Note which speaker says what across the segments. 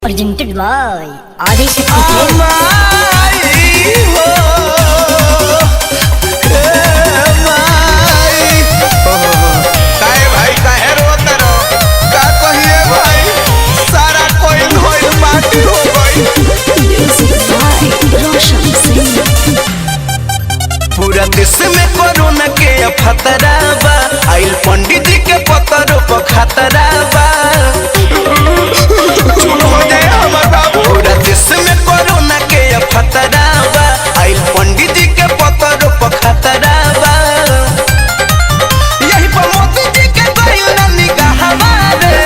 Speaker 1: presented by Adi Shakti Films.
Speaker 2: पूरा देश में कोरोना के खतरा बा, आइल पंडित जी के पतरों पर खतरा बा। पूरा देश में कोरोना के खतरा बा, आइल पंडित जी के पतरों पर खतरा बा। यही पर मोदी जी के गइल निगाह हमारे,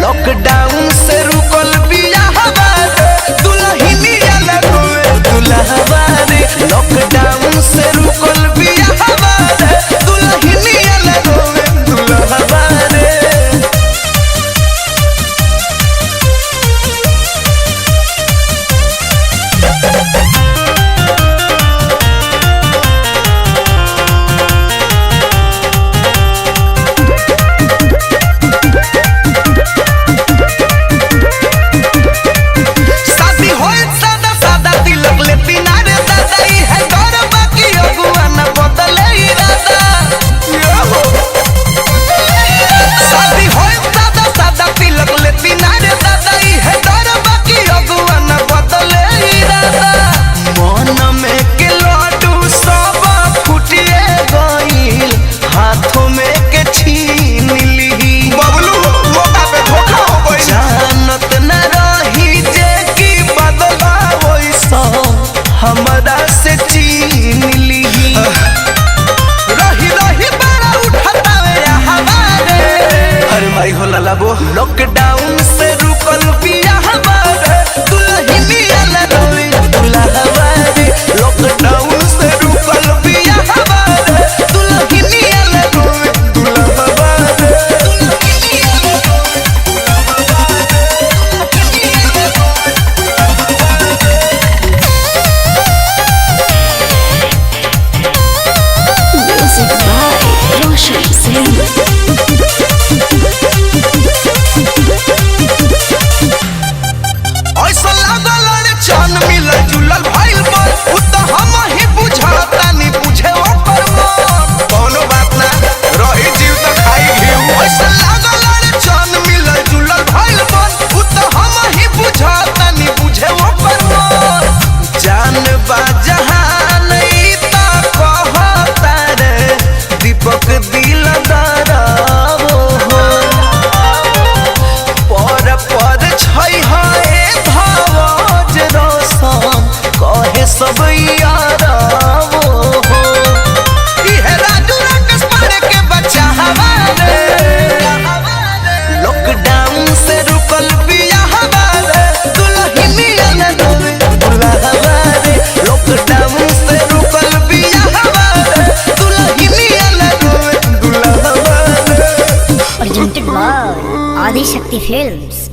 Speaker 2: लॉकडाउन से रुकल बियाह हमारे, दुल्हनिया लगोए दुल्हवा रे। लॉकडाउन से रुकल बियाह हमारे, दुल्हनिया लगोए दुल्हवा रे। शादी होए सादा सादा तिलक ले पिनारे दादा, ई है घर बाकी अगुआ न बदले इरादा। शादी होए सादा सादा तिलक ले पिनारे दादा, ई है घर बाकी अगुआ न बदले इरादा। मन में के लड्डू सब फुटिए गइल, हाथों में के छीन ली। बबलू मौका पे धोखा हो गइल, जानत न रही जे की बदला वैसा हमरा से छीन ली। रही रही बड़ा उठावे हमारे, अरे माई हो लाबो। लॉकडाउन से रुकल बिया हमारे, दुल्हनिया लगोई दुल्हवा रे। लॉकडाउन से रुकल बिया हमारे, दुल्हनिया लगोई दुल्हवा रे।
Speaker 1: Music by Roshan Singh.
Speaker 2: ऐसा लागल रे चान मिलल जुलल भइल मन, उ त हम ही बुझाता नी बुझे ओकर मन। कोनो बात ना रही जीव त खाई घीव। ऐसा लागल रे चान मिलल जुलल भइल मन, उ त हम ही बुझाता नी बुझे ओकर मन। जान बा जहान ई त कहता रे, दीपक दिलदार हो। पर पर छै है भावज रोशन, कहे सब यारा वो हो। इहे राजू राकेश पांडे के बच्चा हमारे, लॉकडाउन से रुकल बिया हमारे, दुल्हनिया लगोए दुल्हवा रे। लॉकडाउन से रुकल बिया हमारे, दुल्हनिया लगोए दुल्हवा रे।
Speaker 1: Presented by Adi Shakti Films.